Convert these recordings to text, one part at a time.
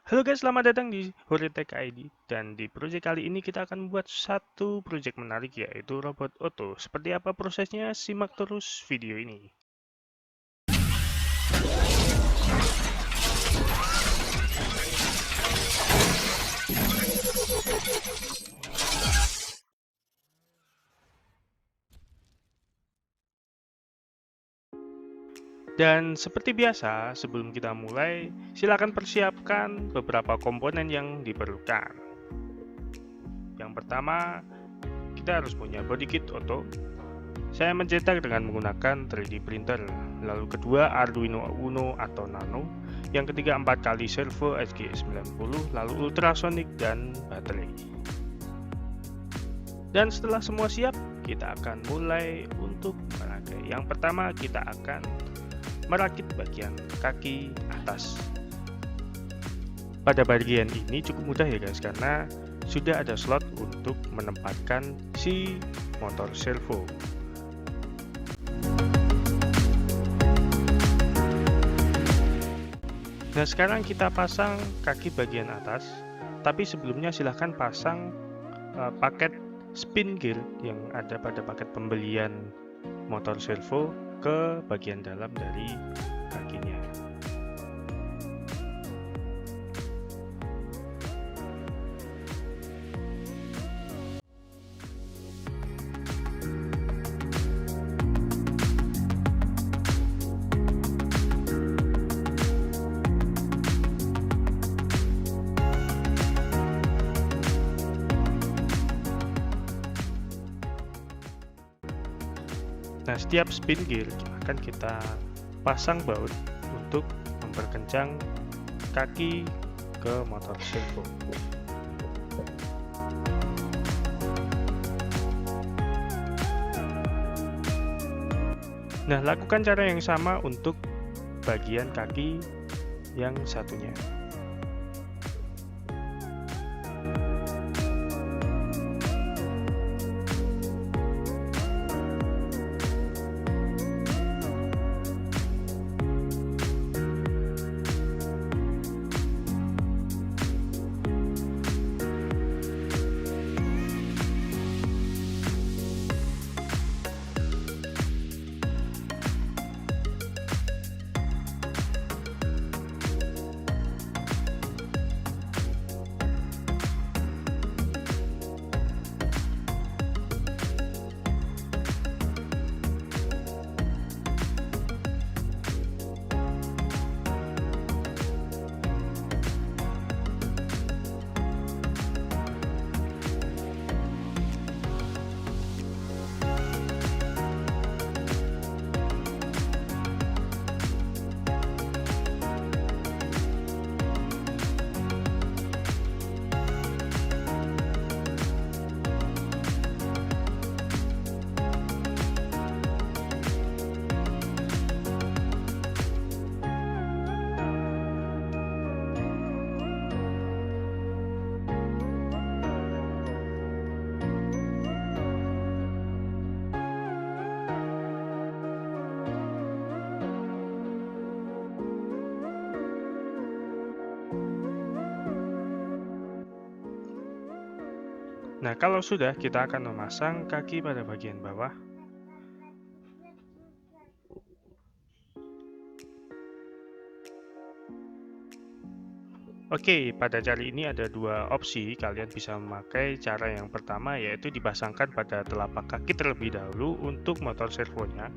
Halo guys, selamat datang di Horitek ID. Dan di project kali ini kita akan membuat satu project menarik, yaitu robot auto. Seperti apa prosesnya? Simak terus video ini. Dan seperti biasa, sebelum kita mulai, silakan persiapkan beberapa komponen yang diperlukan. Yang pertama, kita harus punya body kit auto. Saya mencetak dengan menggunakan 3D printer. Lalu kedua, Arduino Uno atau Nano. Yang ketiga, 4 kali servo SG90, lalu ultrasonic dan baterai. Dan setelah semua siap, kita akan mulai untuk merangkai. Yang pertama, kita akan merakit bagian kaki atas. Pada bagian ini cukup mudah ya guys, karena sudah ada slot untuk menempatkan si motor servo. Nah, sekarang kita pasang kaki bagian atas, tapi sebelumnya silahkan pasang paket spin gear yang ada pada paket pembelian motor servo ke bagian dalam dari kakinya. Nah, setiap spin gear akan kita pasang baut untuk memperkencang kaki ke motor servo. Nah, lakukan cara yang sama untuk bagian kaki yang satunya. Nah, kalau sudah, kita akan memasang kaki pada bagian bawah. Oke, pada kali ini ada dua opsi. Kalian bisa memakai cara yang pertama, yaitu dipasangkan pada telapak kaki terlebih dahulu untuk motor servonya.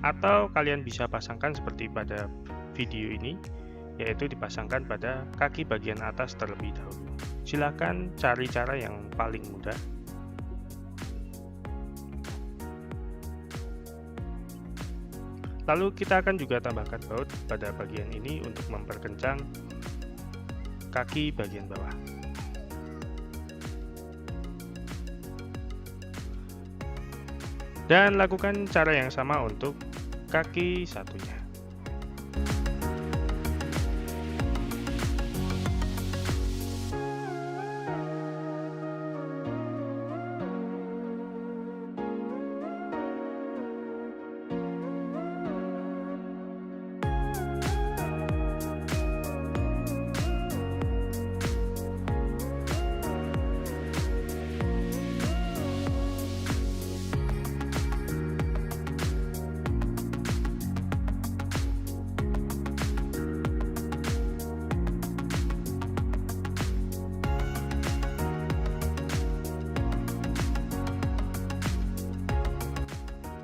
Atau kalian bisa pasangkan seperti pada video ini, yaitu dipasangkan pada kaki bagian atas terlebih dahulu. Silakan cari cara yang paling mudah. Lalu kita akan juga tambahkan baut pada bagian ini untuk memperkencang kaki bagian bawah. Dan lakukan cara yang sama untuk kaki satunya.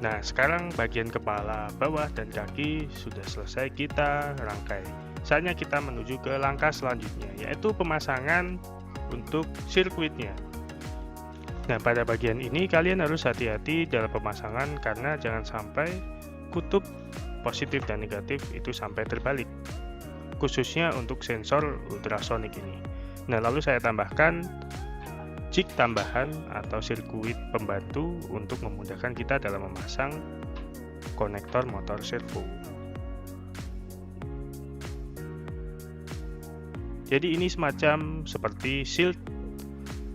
Nah, sekarang bagian kepala, bawah, dan kaki sudah selesai kita rangkai. Saatnya kita menuju ke langkah selanjutnya, yaitu pemasangan untuk sirkuitnya. Nah, pada bagian ini kalian harus hati-hati dalam pemasangan karena jangan sampai kutub positif dan negatif itu sampai terbalik, khususnya untuk sensor ultrasonik ini. Nah, lalu saya tambahkan jig tambahan atau sirkuit pembantu untuk memudahkan kita dalam memasang konektor motor servo. Jadi ini semacam seperti shield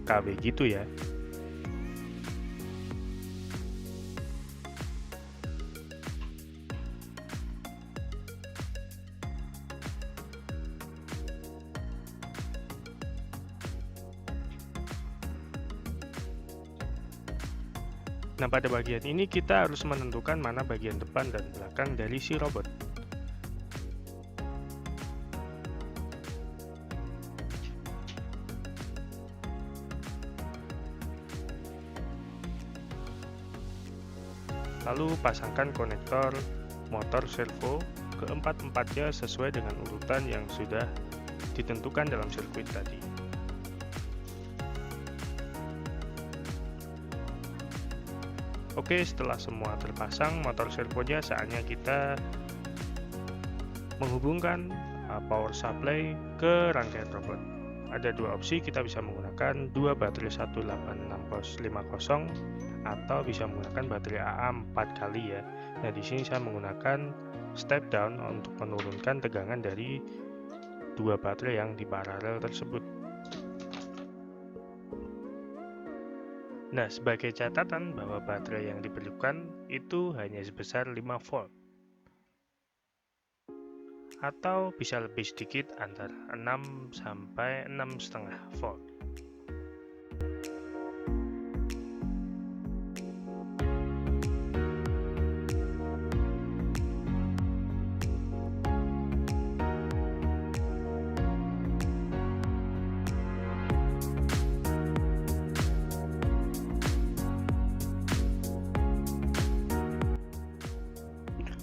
KW gitu ya. Nah, pada bagian ini kita harus menentukan mana bagian depan dan belakang dari si robot. Lalu pasangkan konektor motor servo keempat-empatnya sesuai dengan urutan yang sudah ditentukan dalam sirkuit tadi. Oke, setelah semua terpasang motor servonya, saatnya kita menghubungkan power supply ke rangkaian robot. Ada dua opsi, kita bisa menggunakan dua baterai 18650 atau bisa menggunakan baterai AA 4 kali ya. Nah, di sini saya menggunakan step down untuk menurunkan tegangan dari dua baterai yang di paralel tersebut. Nah, sebagai catatan bahwa baterai yang diperlukan itu hanya sebesar 5 volt atau bisa lebih sedikit antara 6 sampai 6,5 volt.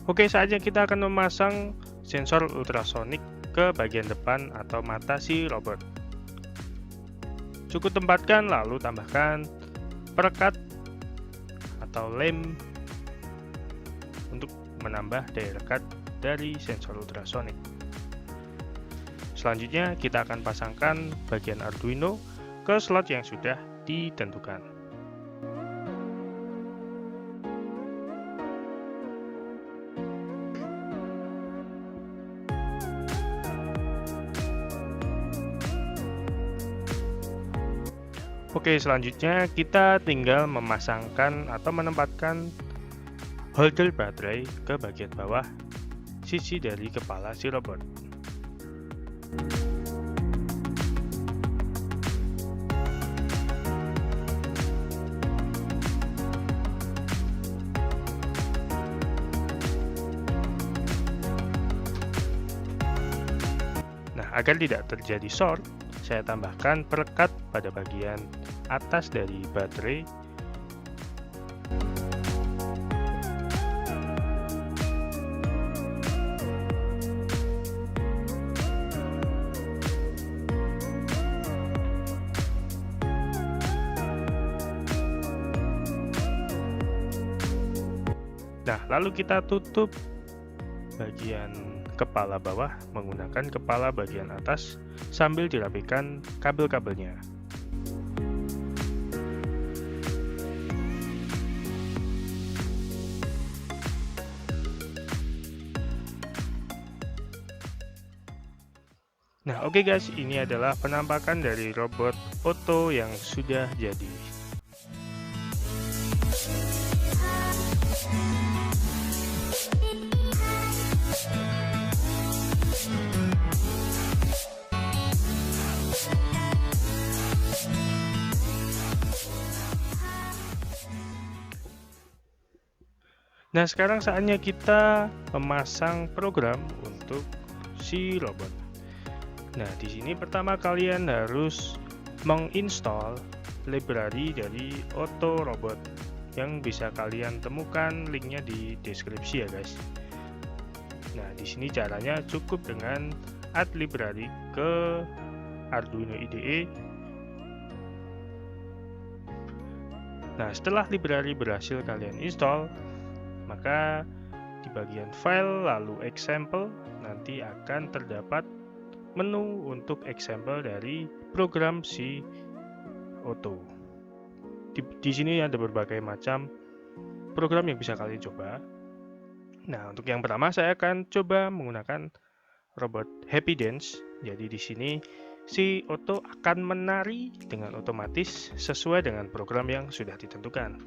Oke, saatnya kita akan memasang sensor ultrasonik ke bagian depan atau mata si robot. Cukup tempatkan lalu tambahkan perekat atau lem untuk menambah daya lekat dari sensor ultrasonik. Selanjutnya kita akan pasangkan bagian Arduino ke slot yang sudah ditentukan. Oke, selanjutnya kita tinggal memasangkan atau menempatkan holder baterai ke bagian bawah sisi dari kepala si robot. Nah, agar tidak terjadi short, saya tambahkan perekat pada bagian atas dari baterai. Nah, lalu kita tutup bagian kepala bawah menggunakan kepala bagian atas sambil dirapikan kabel-kabelnya. Nah, oke guys, ini adalah penampakan dari robot Otto yang sudah jadi. Nah, sekarang saatnya kita memasang program untuk si robot. Nah, di sini pertama kalian harus menginstal library dari Otto Robot, yang bisa kalian temukan linknya di deskripsi ya guys. Nah, di sini caranya cukup dengan add library ke Arduino IDE. Nah, setelah library berhasil kalian install, maka di bagian file lalu example nanti akan terdapat menu untuk example dari program si Auto. Di sini ada berbagai macam program yang bisa kalian coba. Nah, untuk yang pertama saya akan coba menggunakan robot Happy Dance. Jadi di sini si Auto akan menari dengan otomatis sesuai dengan program yang sudah ditentukan.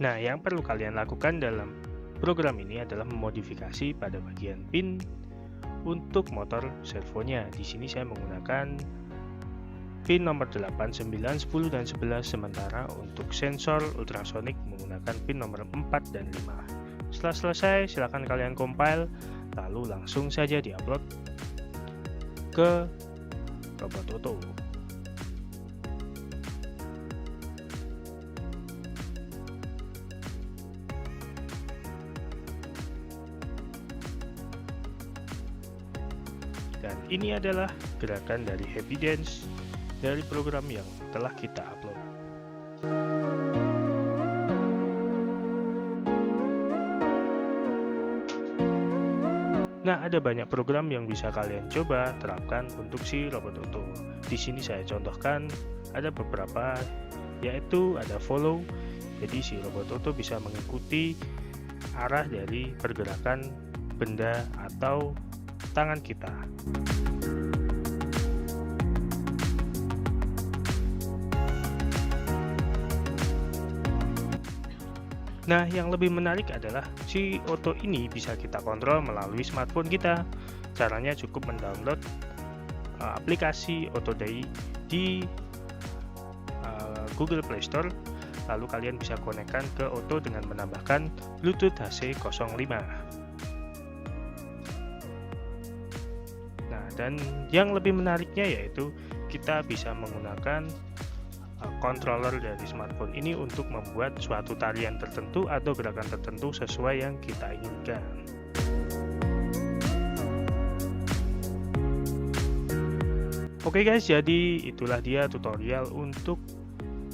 Nah, yang perlu kalian lakukan dalam program ini adalah memodifikasi pada bagian pin untuk motor servonya. Di sini saya menggunakan pin nomor 8, 9, 10, dan 11, sementara untuk sensor ultrasonik menggunakan pin nomor 4 dan 5. Setelah selesai, silakan kalian compile, lalu langsung saja diupload ke robot Auto. Dan ini adalah gerakan dari Happy Dance dari program yang telah kita upload. Nah, ada banyak program yang bisa kalian coba terapkan untuk si robot Auto. Di sini saya contohkan ada beberapa, yaitu ada follow. Jadi si robot Auto bisa mengikuti arah dari pergerakan benda atau tangan kita. Nah, yang lebih menarik adalah si Auto ini bisa kita kontrol melalui smartphone kita. Caranya cukup mendownload aplikasi AutoDai di Google Play Store. Lalu kalian bisa konekkan ke Auto dengan menambahkan Bluetooth HC05. Nah, dan yang lebih menariknya yaitu kita bisa menggunakan controller dari smartphone ini untuk membuat suatu tarian tertentu atau gerakan tertentu sesuai yang kita inginkan. Oke guys, jadi itulah dia tutorial untuk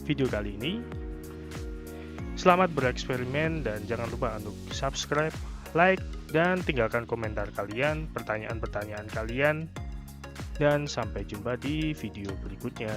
video kali ini. Selamat bereksperimen dan jangan lupa untuk subscribe, like, dan tinggalkan komentar kalian, pertanyaan-pertanyaan kalian, dan sampai jumpa di video berikutnya.